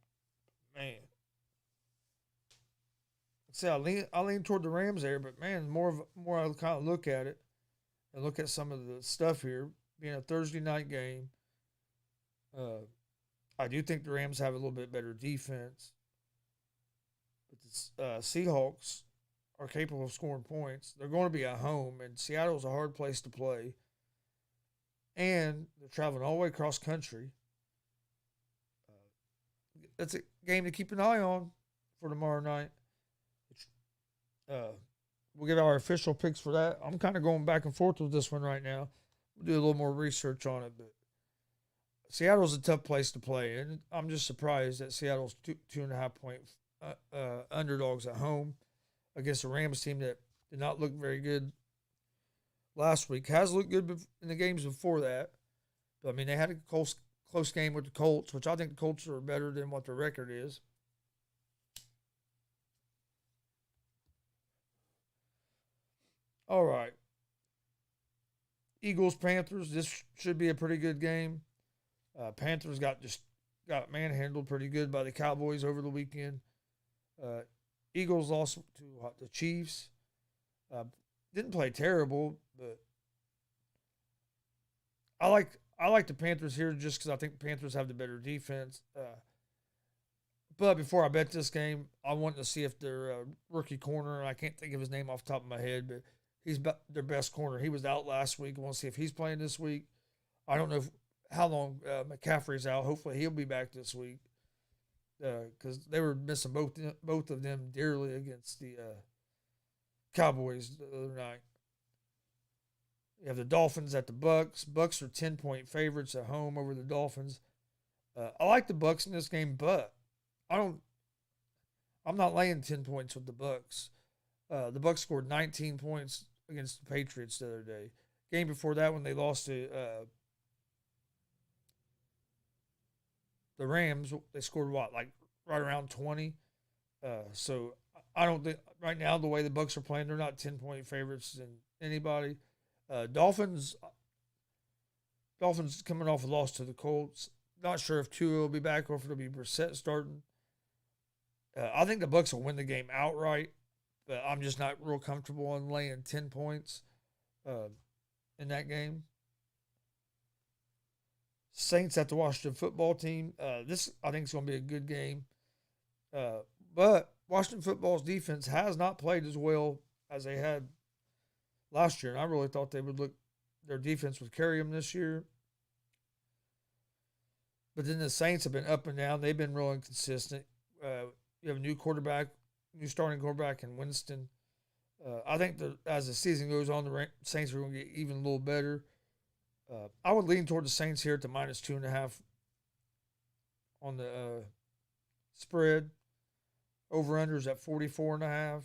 S2: Man. See, I lean toward the Rams there, but man, more I kind of look at it and look at some of the stuff here being a Thursday night game. I do think the Rams have a little bit better defense, but the Seahawks are capable of scoring points. They're going to be at home, and Seattle's a hard place to play, and they're traveling all the way across country. That's a game to keep an eye on for tomorrow night. We'll get our official picks for that. I'm kind of going back and forth with this one right now. We'll do a little more research on it, but Seattle's a tough place to play, and I'm just surprised that Seattle's 2.5 point underdogs at home against a Rams team that did not look very good last week. Has looked good in the games before that, but I mean they had a close game with the Colts, which I think the Colts are better than what their record is. All right. Eagles, Panthers. This should be a pretty good game. Panthers got manhandled pretty good by the Cowboys over the weekend. Eagles lost to the Chiefs. Didn't play terrible, but I like the Panthers here just because I think the Panthers have the better defense. But before I bet this game, I want to see if their rookie corner, I can't think of his name off the top of my head, but he's their best corner. He was out last week. I want to see if he's playing this week. I don't know how long McCaffrey's out. Hopefully he'll be back this week because they were missing both of them dearly against the Cowboys the other night. You have the Dolphins at the Bucks. Bucks are 10-point favorites at home over the Dolphins. I like the Bucks in this game, but I'm not laying 10 points with the Bucks. The Bucks scored 19 points against the Patriots the other day. Game before that, when they lost to the Rams, they scored right around 20. So I don't think right now the way the Bucks are playing, they're not 10-point favorites than anybody. Dolphins coming off a loss to the Colts. Not sure if Tua will be back or if it'll be Brissett starting. I think the Bucks will win the game outright, but I'm just not real comfortable on laying 10 points in that game. Saints at the Washington football team. This, I think, is going to be a good game. But Washington football's defense has not played as well as they had last year, and I really thought their defense would carry them this year. But then the Saints have been up and down. They've been real inconsistent. You have a new starting quarterback in Winston. I think that as the season goes on, the Saints are going to get even a little better. I would lean toward the Saints here at the -2.5 on the spread. Over-unders at 44.5.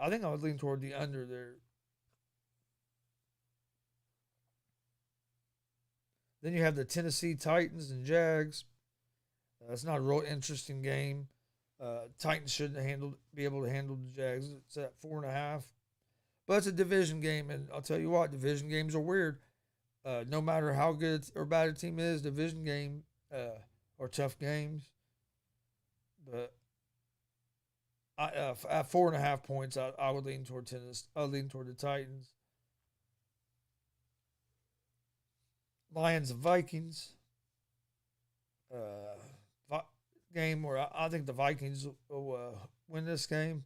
S2: I think I would lean toward the under there. Then you have the Tennessee Titans and Jags. It's not a real interesting game. Titans shouldn't be able to handle the Jags. It's at 4.5. But it's a division game, and I'll tell you what, division games are weird. No matter how good or bad a team is, division game are tough games. But at 4.5 points, I would lean toward tennis. I would lean toward the Titans. Lions and Vikings. Game where I think the Vikings will win this game.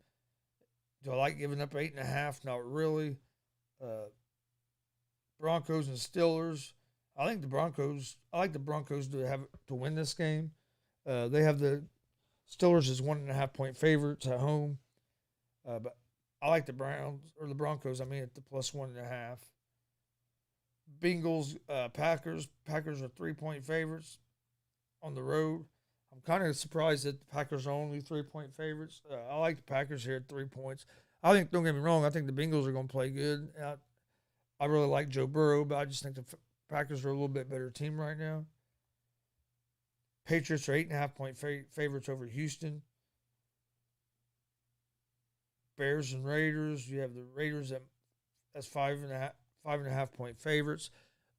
S2: Do I like giving up 8.5? Not really. Broncos and Steelers. I like the Broncos to win this game. They have the Steelers as 1.5 point favorites at home. But I like the Broncos, at the +1.5. Bengals, Packers. Packers are 3-point favorites on the road. I'm kind of surprised that the Packers are only 3-point favorites. I like the Packers here at 3 points. Don't get me wrong, I think the Bengals are going to play good. I really like Joe Burrow, but I just think the Packers are a little bit better team right now. Patriots are 8.5 point favorites over Houston. Bears and Raiders. You have the Raiders as 5.5 point favorites.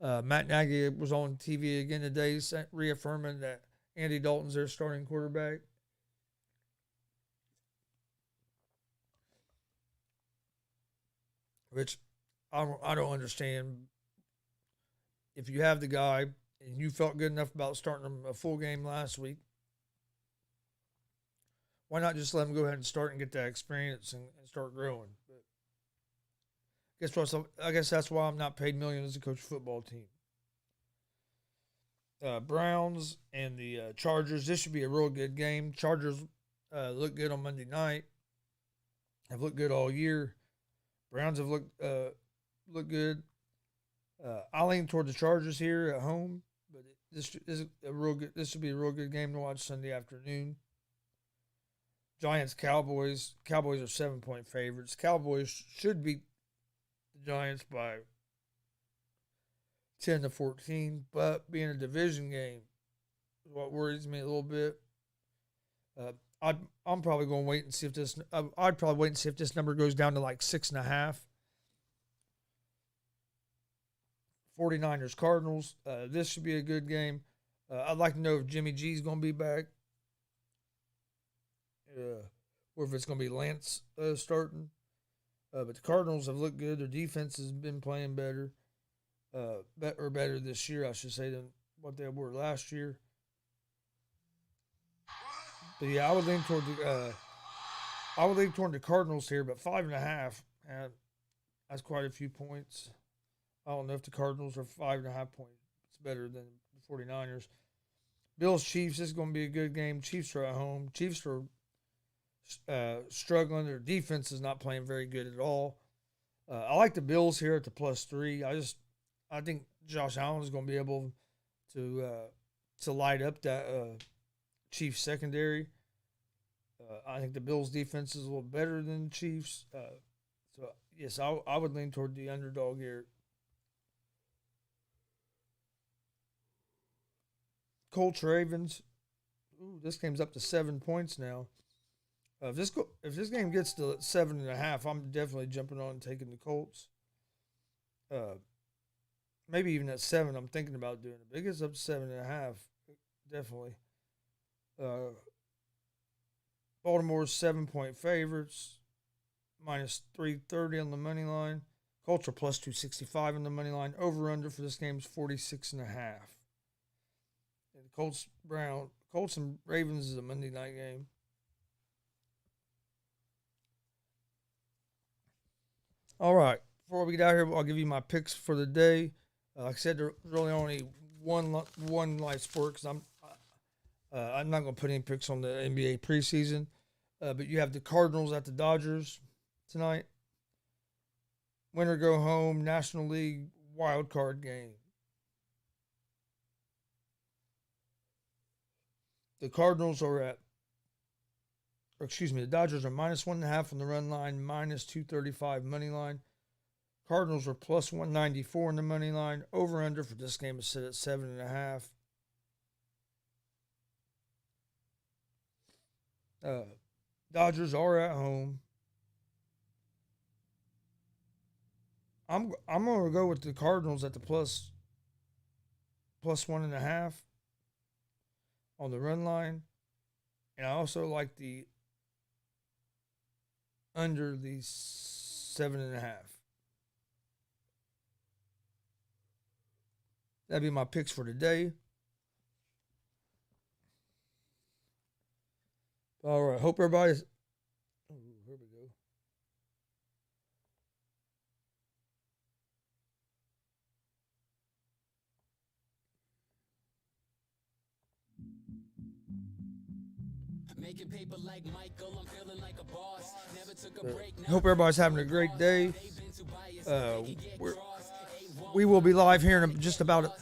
S2: Matt Nagy was on TV again today, reaffirming that Andy Dalton's their starting quarterback. Which I don't understand. If you have the guy and you felt good enough about starting him a full game last week, why not just let him go ahead and start and get that experience and start growing? But I guess that's why I'm not paid millions to coach a football team. Browns and the Chargers. This should be a real good game. Chargers look good on Monday night. Have looked good all year. Browns have looked good. I lean toward the Chargers here at home, but this is a real good. This should be a real good game to watch Sunday afternoon. Giants Cowboys. Cowboys are 7-point favorites. Cowboys should beat the Giants by 10-14, but being a division game is what worries me a little bit. I'm probably going to wait and see if this. I'd probably wait and see if this number goes down to like 6.5. 49ers Cardinals. This should be a good game. I'd like to know if Jimmy G's going to be back, or if it's going to be Lance starting. But the Cardinals have looked good. Their defense has been playing better, better this year, I should say, than what they were last year. But yeah, I would lean toward the Cardinals here, but 5.5, and that's quite a few points. I don't know if the Cardinals are 5.5 points. It's better than the 49ers. Bills Chiefs, this is going to be a good game. Chiefs are at home. Chiefs are struggling. Their defense is not playing very good at all. I like the Bills here at the +3. I think Josh Allen is going to be able to light up that Chiefs secondary. I think the Bills defense is a little better than the Chiefs. So yes, I would lean toward the underdog here. Colts Ravens. Ooh, this game's up to 7 points now. If this game gets to 7.5, I'm definitely jumping on and taking the Colts. Maybe even at 7, I'm thinking about doing it. But it gets up to 7.5, definitely. Baltimore's 7-point favorites, -330 on the money line. Colts are +265 on the money line. Over under for this game is 46.5. And the Colts and Ravens is a Monday night game. All right. Before we get out here, I'll give you my picks for the day. Like I said, there's really only one live sport because I'm not going to put any picks on the NBA preseason. But you have the Cardinals at the Dodgers tonight. Winner go home, National League wild card game. The Dodgers are -1.5 on the run line, -235 money line. Cardinals are +194 on the money line. Over under for this game is set at 7.5. Dodgers are at home. I'm gonna go with the Cardinals at the +1.5 on the run line, and I also like the under the 7.5. That'd be my picks for today. All right. Hope everybody's. Oh, here we go.
S1: Making paper like Michael, I'm feeling like a boss. Never took a break.
S2: Hope everybody's having a great day. We will be live here in just about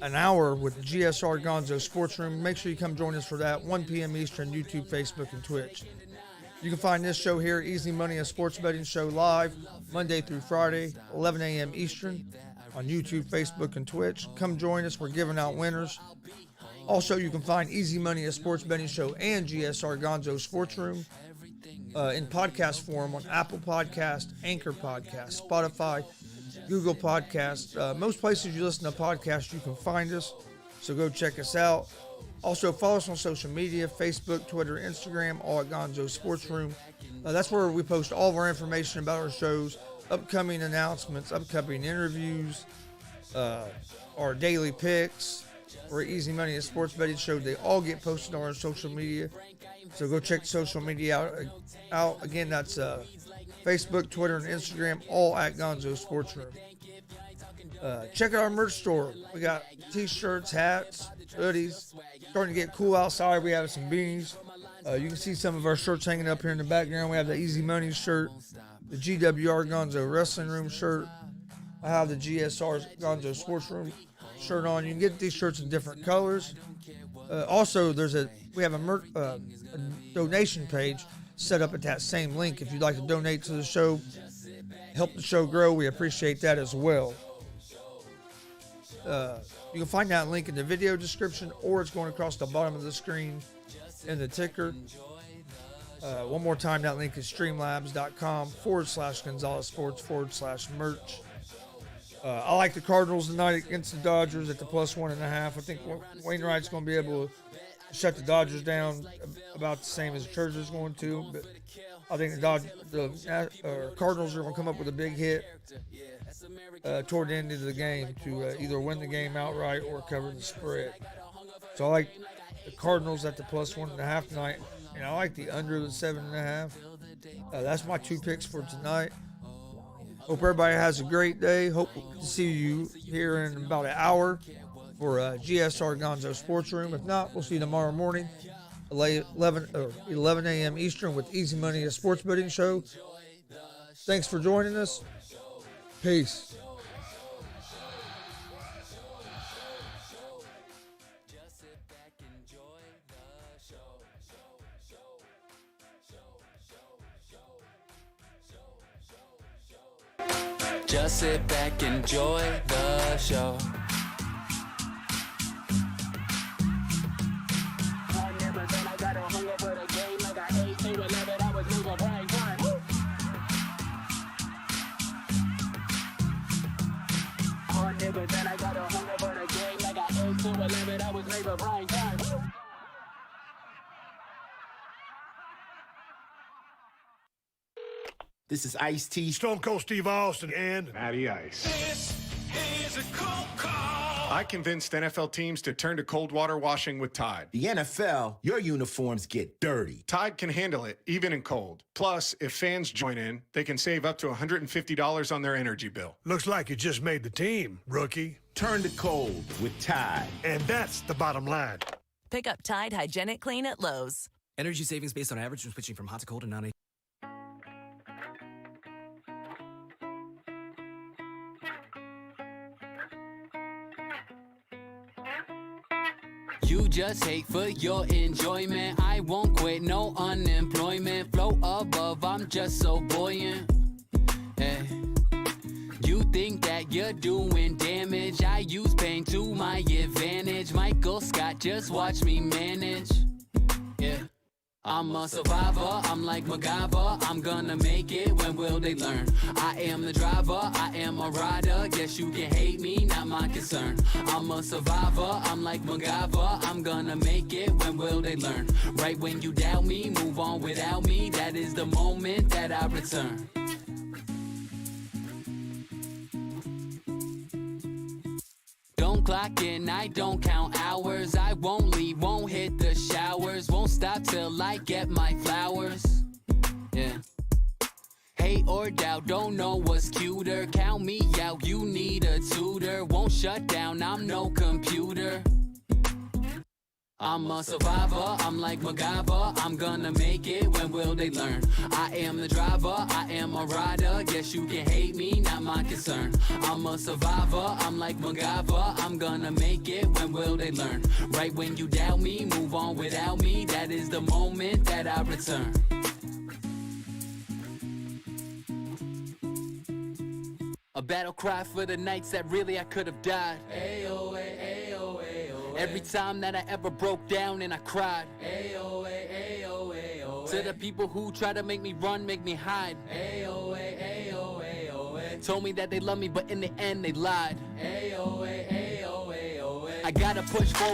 S2: an hour with GSR Gonzo Sports Room. Make sure you come join us for that. 1 p.m. Eastern, YouTube, Facebook, and Twitch. You can find this show here, Easy Money, a sports betting show, live Monday through Friday, 11 a.m. Eastern, on YouTube, Facebook, and Twitch. Come join us. We're giving out winners. Also, you can find Easy Money, a sports betting show, and GSR Gonzo Sports Room in podcast form on Apple Podcast, Anchor Podcast, Spotify, Google Podcasts. Most places you listen to podcasts, you can find us. So go check us out. Also, follow us on social media, Facebook, Twitter, Instagram, all at Gonzo Sports Room. That's where we post all of our information about our shows, upcoming announcements, upcoming interviews, our daily picks, or Easy Money and Sports Betting Show. They all get posted on our social media. So go check social media out. Again, that's Facebook, Twitter, and Instagram, all at Gonzo Sports Room. Check out our merch store. We got t-shirts, hats, hoodies. Starting to get cool outside. We have some beanies. You can see some of our shirts hanging up here in the background. We have the Easy Money shirt, the GWR Gonzo Wrestling Room shirt. I have the GSR Gonzo Sports Room shirt on. You can get these shirts in different colors. Also, we have a donation page set up at that same link. If you'd like to donate to the show, help the show grow, we appreciate that as well. You can find that link in the video description, or it's going across the bottom of the screen in the ticker. One more time, that link is streamlabs.com/Gonzalez Sports /merch. I like the Cardinals tonight against the Dodgers at the +1.5. I think Wainwright's going to be able to shut the Dodgers down about the same as Scherzer's going to. But I think the Cardinals are going to come up with a big hit toward the end of the game to either win the game outright or cover the spread. So I like the Cardinals at the +1.5 tonight, and I like the under the 7.5. That's my two picks for tonight. Hope everybody has a great day. Hope to see you here in about an hour for GSR Gonzo Sports Room. If not, we'll see you tomorrow morning, 11 a.m. Eastern with Easy Money, a sports betting show. Thanks for joining us. Peace.
S1: Just sit back, enjoy the show.
S6: This is Ice-T,
S7: Stone Cold Steve Austin, and
S8: Matty Ice.
S7: This is a cold call.
S8: I convinced NFL teams to turn to cold water washing with Tide.
S6: the NFL, your uniforms get dirty.
S8: Tide can handle it, even in cold. Plus, if fans join in, they can save up to $150 on their energy bill.
S7: Looks like you just made the team, rookie.
S6: Turn to cold with Tide.
S7: And that's the bottom line.
S9: Pick up Tide Hygienic Clean at Lowe's.
S10: Energy savings based on average when switching from hot to cold and non.
S1: You just hate for your enjoyment. I won't quit, no unemployment. Flow above, I'm just so buoyant. Hey. You think that you're doing damage. I use pain to my advantage. Michael Scott, just watch me manage. Yeah. I'm a survivor, I'm like MacGyver. I'm gonna make it, when will they learn? I am the driver, I am a rider. Guess you can hate me, not my concern. I'm a survivor, I'm like MacGyver. I'm gonna make it, when will they learn? Right when you doubt me, move on without me. That is the moment that I return. Don't clock in, I don't count hours. I won't leave, won't hit the showers. Won't stop till I get my flowers. Yeah. Hate or doubt, don't know what's cuter. Count me out, you need a tutor. Won't shut down, I'm no computer. I'm a survivor, I'm like MacGyver. I'm gonna make it, when will they learn? I am the driver, I am a rider. Guess you can hate me, not my concern. I'm a survivor, I'm like MacGyver. I'm gonna make it, when will they learn? Right when you doubt me, move on without me. That is the moment that I return. A battle cry for the nights that really I could have died. AOA, AOA. Every time that I ever broke down and I cried. AOA, AOA. To the people who try to make me run, make me hide. AOA, AOA. Told me that they love me, but in the end they lied. I gotta push forward.